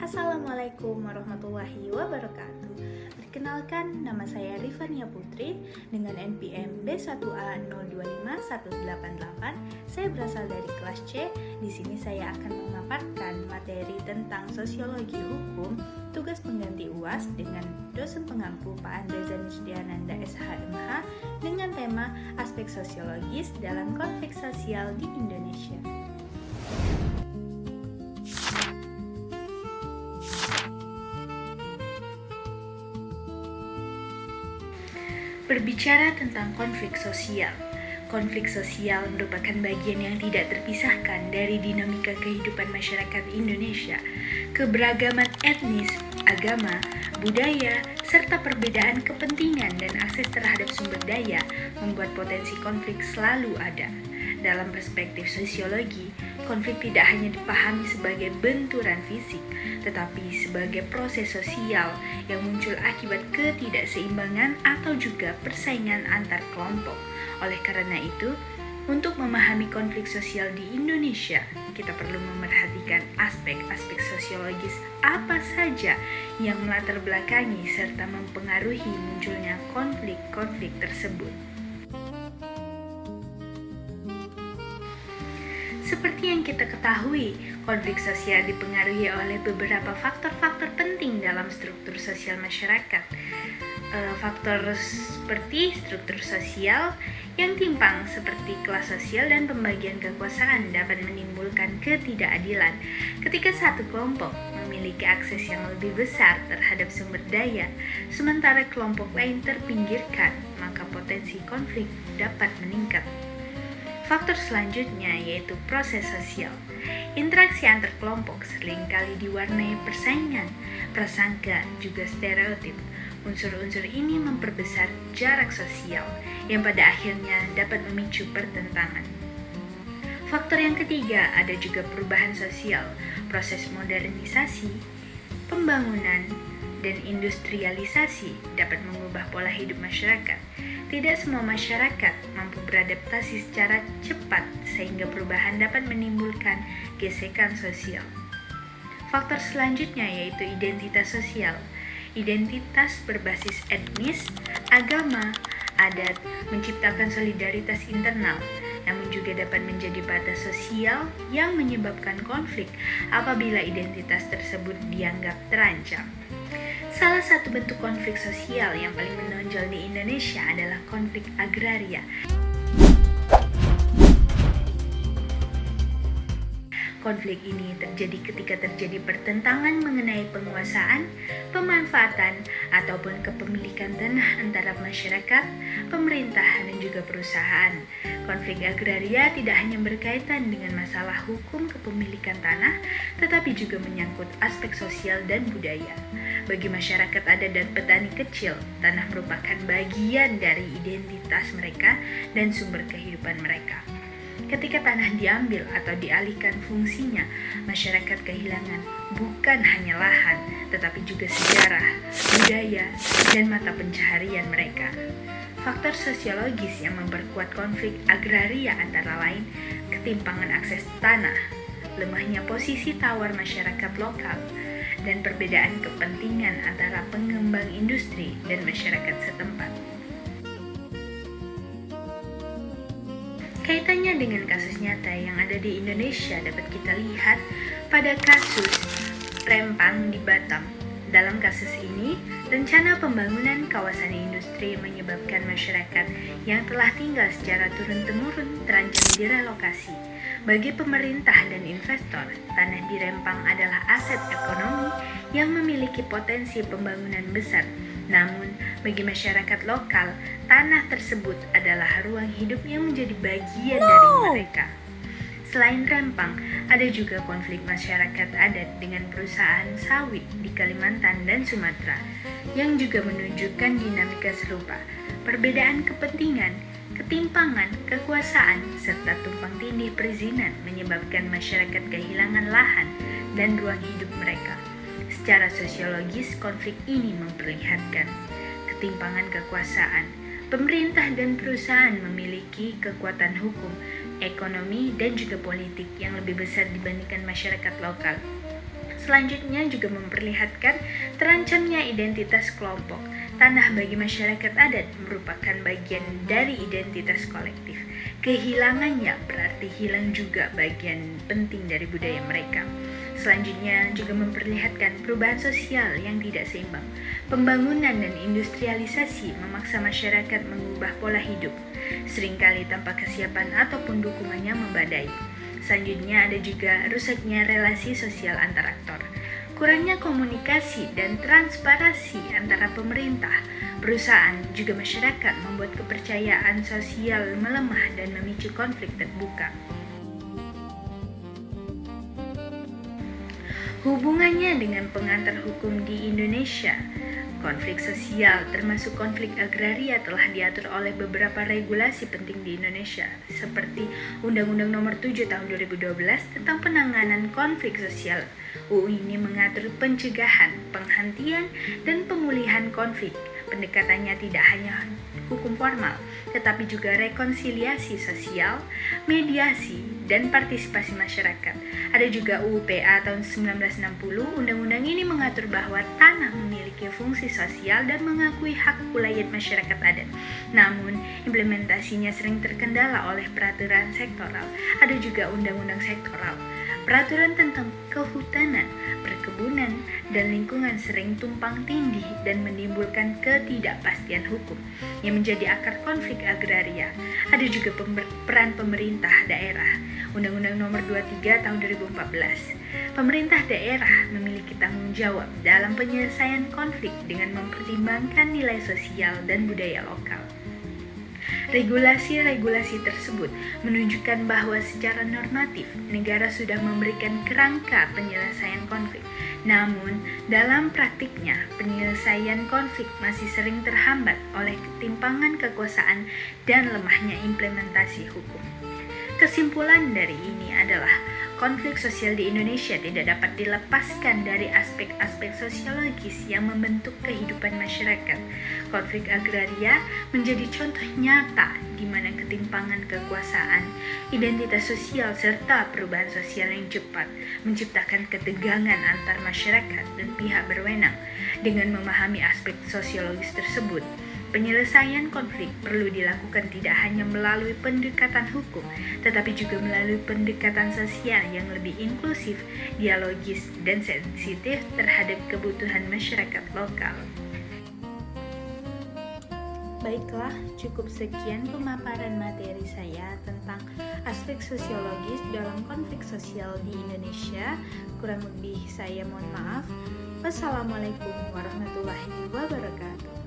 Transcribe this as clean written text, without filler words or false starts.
Assalamualaikum warahmatullahi wabarakatuh. Perkenalkan, nama saya Rifania Putri dengan NPM B1A025188. Saya berasal dari kelas C. Di sini saya akan memaparkan materi tentang sosiologi hukum, tugas pengganti UAS dengan dosen pengampu Pak Andre Zanisdiananda SHMH dengan tema aspek sosiologis dalam konflik sosial di Indonesia. Berbicara tentang konflik sosial merupakan bagian yang tidak terpisahkan dari dinamika kehidupan masyarakat Indonesia. Keberagaman etnis, agama, budaya, serta perbedaan kepentingan dan akses terhadap sumber daya membuat potensi konflik selalu ada. Dalam perspektif sosiologi, konflik tidak hanya dipahami sebagai benturan fisik, tetapi sebagai proses sosial yang muncul akibat ketidakseimbangan atau juga persaingan antar kelompok. Oleh karena itu, untuk memahami konflik sosial di Indonesia, kita perlu memerhatikan aspek-aspek sosiologis apa saja yang melatar belakangi serta mempengaruhi munculnya konflik-konflik tersebut. Seperti yang kita ketahui, konflik sosial dipengaruhi oleh beberapa faktor-faktor penting dalam struktur sosial masyarakat. Faktor seperti struktur sosial yang timpang seperti kelas sosial dan pembagian kekuasaan dapat menimbulkan ketidakadilan. Ketika satu kelompok memiliki akses yang lebih besar terhadap sumber daya, sementara kelompok lain terpinggirkan, maka potensi konflik dapat meningkat. Faktor selanjutnya yaitu proses sosial. Interaksi antar kelompok seringkali diwarnai persaingan, prasangka, juga stereotip. Unsur-unsur ini memperbesar jarak sosial yang pada akhirnya dapat memicu pertentangan. Faktor yang ketiga ada juga perubahan sosial, proses modernisasi, pembangunan, dan industrialisasi dapat mengubah pola hidup masyarakat. Tidak semua masyarakat mampu beradaptasi secara cepat sehingga perubahan dapat menimbulkan gesekan sosial. Faktor selanjutnya yaitu identitas sosial. Identitas berbasis etnis, agama, adat menciptakan solidaritas internal, namun juga dapat menjadi batas sosial yang menyebabkan konflik apabila identitas tersebut dianggap terancam. Salah satu bentuk konflik sosial yang paling menonjol di Indonesia adalah konflik agraria. Konflik ini terjadi ketika terjadi pertentangan mengenai penguasaan, pemanfaatan, ataupun kepemilikan tanah antara masyarakat, pemerintah, dan juga perusahaan. Konflik agraria tidak hanya berkaitan dengan masalah hukum kepemilikan tanah, tetapi juga menyangkut aspek sosial dan budaya. Bagi masyarakat adat dan petani kecil, tanah merupakan bagian dari identitas mereka dan sumber kehidupan mereka. Ketika tanah diambil atau dialihkan fungsinya, masyarakat kehilangan bukan hanya lahan, tetapi juga sejarah, budaya, dan mata pencaharian mereka. Faktor sosiologis yang memperkuat konflik agraria antara lain ketimpangan akses tanah, lemahnya posisi tawar masyarakat lokal, dan perbedaan kepentingan antara pengembang industri dan masyarakat setempat. Kaitannya dengan kasus nyata yang ada di Indonesia dapat kita lihat pada kasus Rempang di Batam. Dalam kasus ini, rencana pembangunan kawasan industri menyebabkan masyarakat yang telah tinggal secara turun-temurun terancam direlokasi. Bagi pemerintah dan investor, tanah di Rempang adalah aset ekonomi yang memiliki potensi pembangunan besar. Namun, bagi masyarakat lokal, tanah tersebut adalah ruang hidup yang menjadi bagian dari mereka. Selain Rempang, ada juga konflik masyarakat adat dengan perusahaan sawit di Kalimantan dan Sumatera, yang juga menunjukkan dinamika serupa. Perbedaan kepentingan, ketimpangan, kekuasaan, serta tumpang tindih perizinan menyebabkan masyarakat kehilangan lahan dan ruang hidup mereka. Secara sosiologis, konflik ini memperlihatkan ketimpangan kekuasaan. Pemerintah dan perusahaan memiliki kekuatan hukum, ekonomi, dan juga politik yang lebih besar dibandingkan masyarakat lokal. Selanjutnya juga memperlihatkan terancamnya identitas kelompok. Tanah bagi masyarakat adat merupakan bagian dari identitas kolektif. Kehilangannya berarti hilang juga bagian penting dari budaya mereka. Selanjutnya juga memperlihatkan perubahan sosial yang tidak seimbang. Pembangunan dan industrialisasi memaksa masyarakat mengubah pola hidup, seringkali tanpa kesiapan ataupun dukungannya membadai. Selanjutnya ada juga rusaknya relasi sosial antar aktor. Kurangnya komunikasi dan transparansi antara pemerintah, perusahaan, juga masyarakat membuat kepercayaan sosial melemah dan memicu konflik terbuka. Hubungannya dengan pengantar hukum di Indonesia, konflik sosial termasuk konflik agraria telah diatur oleh beberapa regulasi penting di Indonesia, seperti Undang-Undang Nomor 7 Tahun 2012 tentang penanganan konflik sosial. UU ini mengatur pencegahan, penghentian, dan pemulihan konflik. Pendekatannya tidak hanya hukum formal, tetapi juga rekonsiliasi sosial, mediasi, dan partisipasi masyarakat. Ada juga UU PA tahun 1960. Undang-undang ini mengatur bahwa tanah memiliki fungsi sosial dan mengakui hak ulayat masyarakat adat. Namun, implementasinya sering terkendala oleh peraturan sektoral. Ada juga undang-undang sektoral. Peraturan tentang kehutanan, perkebunan, dan lingkungan sering tumpang tindih dan menimbulkan ketidakpastian hukum yang menjadi akar konflik agraria. Ada juga peran pemerintah daerah. Undang-Undang Nomor 23 Tahun 2014. Pemerintah daerah memiliki tanggung jawab dalam penyelesaian konflik dengan mempertimbangkan nilai sosial dan budaya lokal. Regulasi-regulasi tersebut menunjukkan bahwa secara normatif negara sudah memberikan kerangka penyelesaian konflik. Namun, dalam praktiknya, penyelesaian konflik masih sering terhambat oleh ketimpangan kekuasaan dan lemahnya implementasi hukum. Kesimpulan dari ini adalah konflik sosial di Indonesia tidak dapat dilepaskan dari aspek-aspek sosiologis yang membentuk kehidupan masyarakat. Konflik agraria menjadi contoh nyata di mana ketimpangan kekuasaan, identitas sosial, serta perubahan sosial yang cepat menciptakan ketegangan antar masyarakat dan pihak berwenang. Dengan memahami aspek sosiologis tersebut, penyelesaian konflik perlu dilakukan tidak hanya melalui pendekatan hukum, tetapi juga melalui pendekatan sosial yang lebih inklusif, dialogis, dan sensitif terhadap kebutuhan masyarakat lokal. Baiklah, cukup sekian pemaparan materi saya tentang aspek sosiologis dalam konflik sosial di Indonesia. Kurang lebih saya mohon maaf. Wassalamualaikum warahmatullahi wabarakatuh.